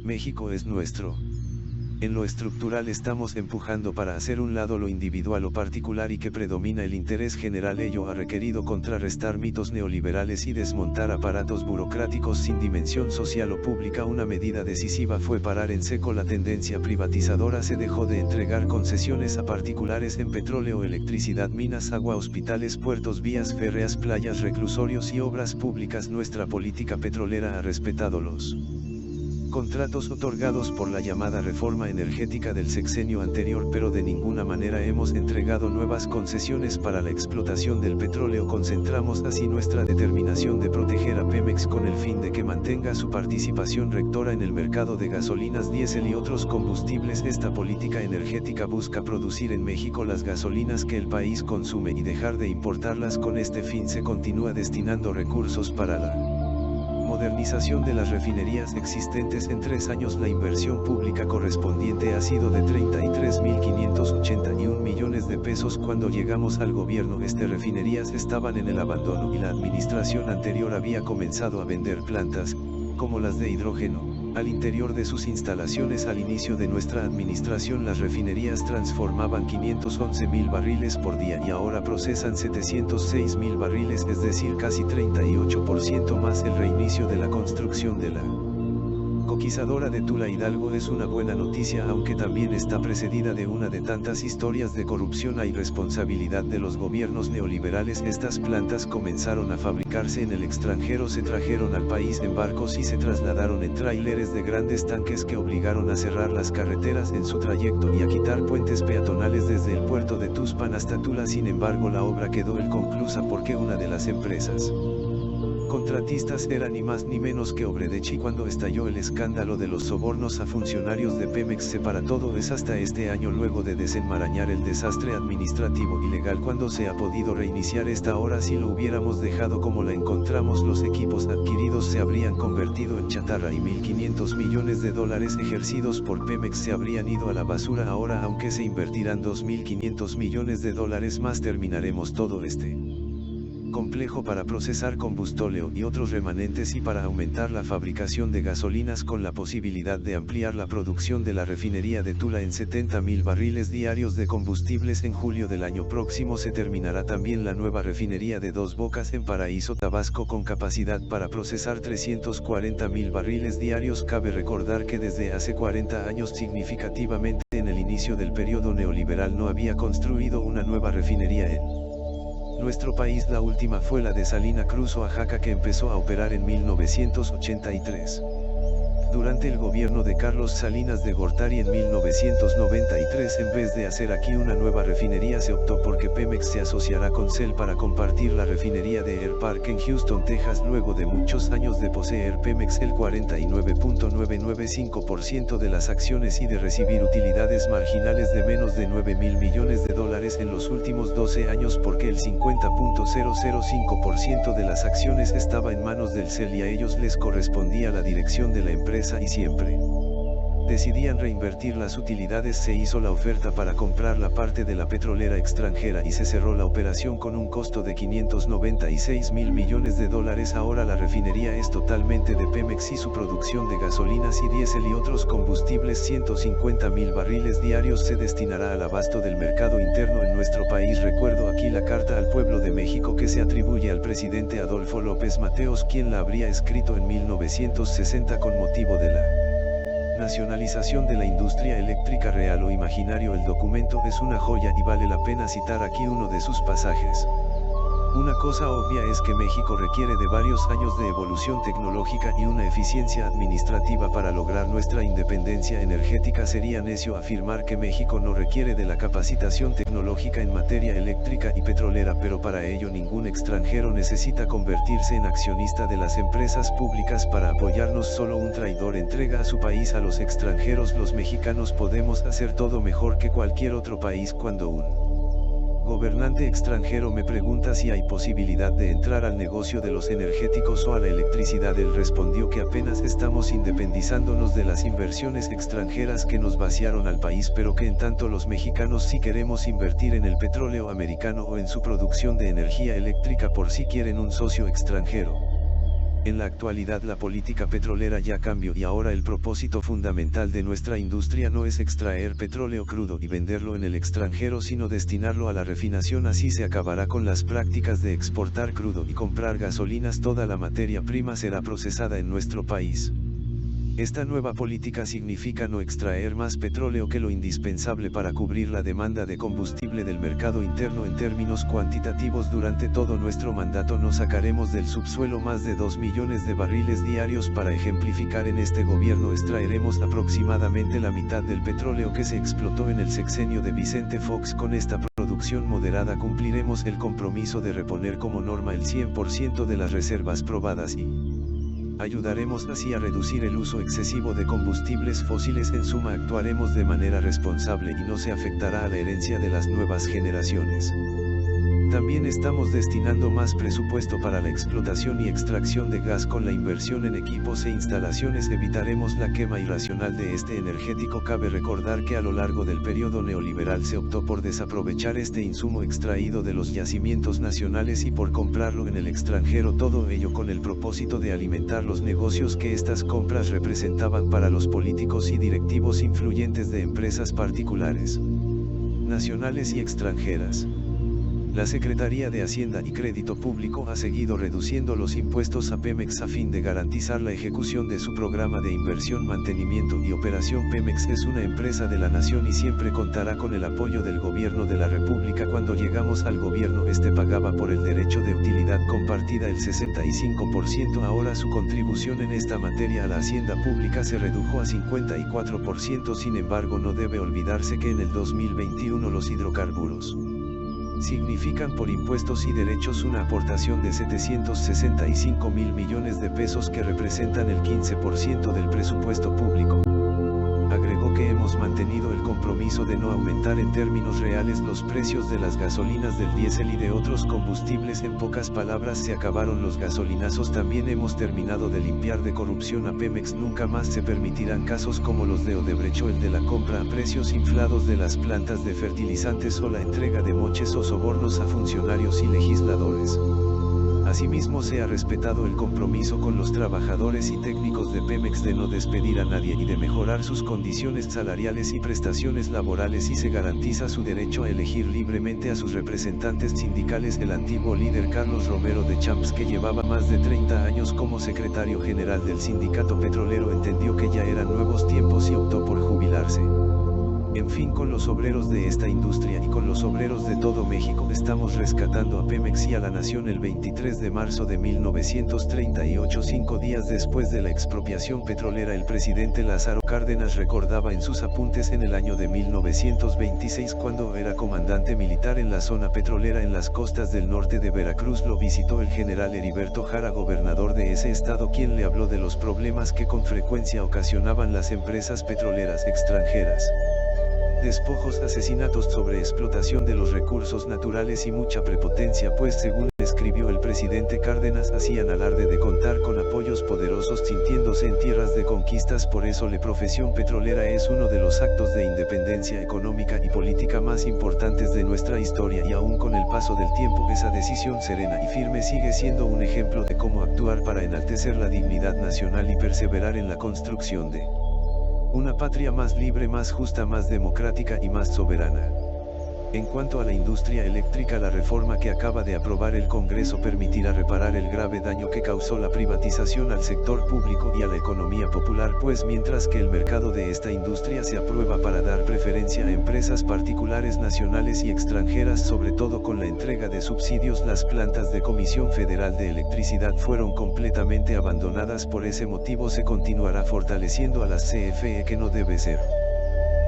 México es nuestro. En lo estructural estamos empujando para hacer un lado lo individual o particular y que predomina el interés general. Ello ha requerido contrarrestar mitos neoliberales y desmontar aparatos burocráticos sin dimensión social o pública. Una medida decisiva fue parar en seco la tendencia privatizadora. Se dejó de entregar concesiones a particulares en petróleo, electricidad, minas, agua, hospitales, puertos, vías férreas, playas, reclusorios y obras públicas. Nuestra política petrolera ha respetado los contratos otorgados por la llamada reforma energética del sexenio anterior, pero de ninguna manera hemos entregado nuevas concesiones para la explotación del petróleo. Concentramos así nuestra determinación de proteger a Pemex con el fin de que mantenga su participación rectora en el mercado de gasolinas, diésel y otros combustibles. Esta política energética busca producir en México las gasolinas que el país consume y dejar de importarlas. Con este fin se continúa destinando recursos para la modernización de las refinerías existentes. En 3 años la inversión pública correspondiente ha sido de 33.581 millones de pesos. Cuando llegamos al gobierno, estas refinerías estaban en el abandono y la administración anterior había comenzado a vender plantas, como las de hidrógeno, al interior de sus instalaciones. Al inicio de nuestra administración las refinerías transformaban 511.000 barriles por día y ahora procesan 706.000 barriles, es decir, casi 38% más. El reinicio de la construcción de la coquizadora de Tula Hidalgo es una buena noticia, aunque también está precedida de una de tantas historias de corrupción e irresponsabilidad de los gobiernos neoliberales. Estas plantas comenzaron a fabricarse en el extranjero, se trajeron al país en barcos y se trasladaron en tráileres de grandes tanques que obligaron a cerrar las carreteras en su trayecto y a quitar puentes peatonales desde el puerto de Tuxpan hasta Tula. Sin embargo, la obra quedó inconclusa porque una de las empresas contratistas era ni más ni menos que Obredech, y cuando estalló el escándalo de los sobornos a funcionarios de Pemex se para todo. Es hasta este año, luego de desenmarañar el desastre administrativo y legal, cuando se ha podido reiniciar esta obra. Si lo hubiéramos dejado como la encontramos, los equipos adquiridos se habrían convertido en chatarra y 1.500 millones de dólares ejercidos por Pemex se habrían ido a la basura. Ahora, aunque se invertirán 2.500 millones de dólares más, terminaremos todo este complejo para procesar combustóleo y otros remanentes y para aumentar la fabricación de gasolinas, con la posibilidad de ampliar la producción de la refinería de Tula en 70.000 barriles diarios de combustibles. En julio del año próximo se terminará también la nueva refinería de Dos Bocas en Paraíso, Tabasco, con capacidad para procesar 340.000 barriles diarios. Cabe recordar que desde hace 40 años, significativamente en el inicio del periodo neoliberal, no había construido una nueva refinería en nuestro país. La última fue la de Salina Cruz, Oaxaca, que empezó a operar en 1983. Durante el gobierno de Carlos Salinas de Gortari en 1993, en vez de hacer aquí una nueva refinería, se optó porque Pemex se asociará con Shell para compartir la refinería de Air Park en Houston, Texas. Luego de muchos años de poseer Pemex el 49.995% de las acciones y de recibir utilidades marginales de menos de 9.000 millones de dólares en los últimos 12 años, porque el 50.005% de las acciones estaba en manos del Shell y a ellos les correspondía la dirección de la empresa, y siempre decidían reinvertir las utilidades. Se hizo la oferta para comprar la parte de la petrolera extranjera y se cerró la operación con un costo de 596.000 millones de dólares. Ahora la refinería es totalmente de Pemex y su producción de gasolinas y diésel y otros combustibles, 150.000 barriles diarios, se destinará al abasto del mercado interno en nuestro país. Recuerdo aquí la carta al pueblo de México que se atribuye al presidente Adolfo López Mateos, quien la habría escrito en 1960 con motivo de la nacionalización de la industria eléctrica, real o imaginario. El documento es una joya y vale la pena citar aquí uno de sus pasajes. Una cosa obvia es que México requiere de varios años de evolución tecnológica y una eficiencia administrativa para lograr nuestra independencia energética. Sería necio afirmar que México no requiere de la capacitación tecnológica en materia eléctrica y petrolera, pero para ello ningún extranjero necesita convertirse en accionista de las empresas públicas para apoyarnos. Solo un traidor entrega a su país a los extranjeros. Los mexicanos podemos hacer todo mejor que cualquier otro país. Cuando un gobernante extranjero me pregunta si hay posibilidad de entrar al negocio de los energéticos o a la electricidad, él respondió que apenas estamos independizándonos de las inversiones extranjeras que nos vaciaron al país, pero que en tanto los mexicanos sí queremos invertir en el petróleo americano o en su producción de energía eléctrica, por si quieren un socio extranjero. En la actualidad la política petrolera ya cambió y ahora el propósito fundamental de nuestra industria no es extraer petróleo crudo y venderlo en el extranjero sino destinarlo a la refinación. Así se acabará con las prácticas de exportar crudo y comprar gasolinas. Toda la materia prima será procesada en nuestro país. Esta nueva política significa no extraer más petróleo que lo indispensable para cubrir la demanda de combustible del mercado interno. En términos cuantitativos, durante todo nuestro mandato no sacaremos del subsuelo más de 2 millones de barriles diarios. Para ejemplificar, en este gobierno extraeremos aproximadamente la mitad del petróleo que se explotó en el sexenio de Vicente Fox. Con esta producción moderada cumpliremos el compromiso de reponer como norma el 100% de las reservas probadas y ayudaremos así a reducir el uso excesivo de combustibles fósiles. En suma, actuaremos de manera responsable y no se afectará a la herencia de las nuevas generaciones. También estamos destinando más presupuesto para la explotación y extracción de gas. Con la inversión en equipos e instalaciones evitaremos la quema irracional de este energético. Cabe recordar que a lo largo del periodo neoliberal se optó por desaprovechar este insumo extraído de los yacimientos nacionales y por comprarlo en el extranjero, todo ello con el propósito de alimentar los negocios que estas compras representaban para los políticos y directivos influyentes de empresas particulares, nacionales y extranjeras. La Secretaría de Hacienda y Crédito Público ha seguido reduciendo los impuestos a Pemex a fin de garantizar la ejecución de su programa de inversión, mantenimiento y operación. Pemex es una empresa de la nación y siempre contará con el apoyo del gobierno de la República. Cuando llegamos al gobierno, este pagaba por el derecho de utilidad compartida el 65%. Ahora su contribución en esta materia a la hacienda pública se redujo a 54%. Sin embargo, no debe olvidarse que en el 2021 los hidrocarburos significan por impuestos y derechos una aportación de 765.000 millones de pesos que representan el 15% del presupuesto público. Agregó que hemos mantenido el compromiso de no aumentar en términos reales los precios de las gasolinas, del diésel y de otros combustibles. En pocas palabras, se acabaron los gasolinazos. También hemos terminado de limpiar de corrupción a Pemex. Nunca más se permitirán casos como los de Odebrecht o el de la compra a precios inflados de las plantas de fertilizantes o la entrega de moches o sobornos a funcionarios y legisladores. Asimismo, se ha respetado el compromiso con los trabajadores y técnicos de Pemex de no despedir a nadie y de mejorar sus condiciones salariales y prestaciones laborales, y se garantiza su derecho a elegir libremente a sus representantes sindicales. El antiguo líder Carlos Romero de Champs, que llevaba más de 30 años como secretario general del sindicato petrolero, entendió que ya eran nuevos tiempos y optó por jubilarse. En fin, con los obreros de esta industria y con los obreros de todo México estamos rescatando a Pemex y a la nación. El 23 de marzo de 1938, 5 días después de la expropiación petrolera, el presidente Lázaro Cárdenas recordaba en sus apuntes: en el año de 1926, cuando era comandante militar en la zona petrolera en las costas del norte de Veracruz, lo visitó el general Heriberto Jara, gobernador de ese estado, quien le habló de los problemas que con frecuencia ocasionaban las empresas petroleras extranjeras: despojos, asesinatos, sobreexplotación de los recursos naturales y mucha prepotencia, pues según escribió el presidente Cárdenas, hacían alarde de contar con apoyos poderosos sintiéndose en tierras de conquistas. Por eso la profesión petrolera es uno de los actos de independencia económica y política más importantes de nuestra historia, y aún con el paso del tiempo esa decisión serena y firme sigue siendo un ejemplo de cómo actuar para enaltecer la dignidad nacional y perseverar en la construcción de una patria más libre, más justa, más democrática y más soberana. En cuanto a la industria eléctrica, la reforma que acaba de aprobar el Congreso permitirá reparar el grave daño que causó la privatización al sector público y a la economía popular, pues mientras que el mercado de esta industria se aprueba para dar preferencia a empresas particulares nacionales y extranjeras, sobre todo con la entrega de subsidios, las plantas de Comisión Federal de Electricidad fueron completamente abandonadas. Por ese motivo se continuará fortaleciendo a la CFE, que no debe ser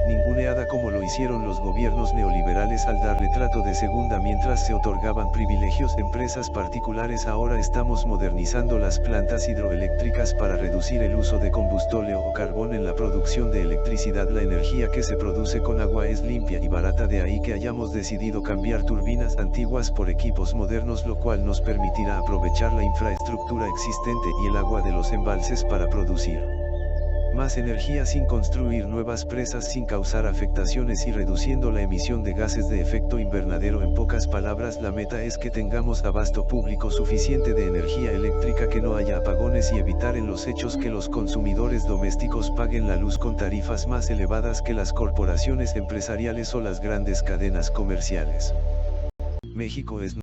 ninguneada como lo hicieron los gobiernos neoliberales al darle trato de segunda mientras se otorgaban privilegios a empresas particulares. Ahora estamos modernizando las plantas hidroeléctricas para reducir el uso de combustible o carbón en la producción de electricidad. La energía que se produce con agua es limpia y barata, de ahí que hayamos decidido cambiar turbinas antiguas por equipos modernos, lo cual nos permitirá aprovechar la infraestructura existente y el agua de los embalses para producir Más energía sin construir nuevas presas, sin causar afectaciones y reduciendo la emisión de gases de efecto invernadero. En pocas palabras, la meta es que tengamos abasto público suficiente de energía eléctrica, que no haya apagones y evitar en los hechos que los consumidores domésticos paguen la luz con tarifas más elevadas que las corporaciones empresariales o las grandes cadenas comerciales. México es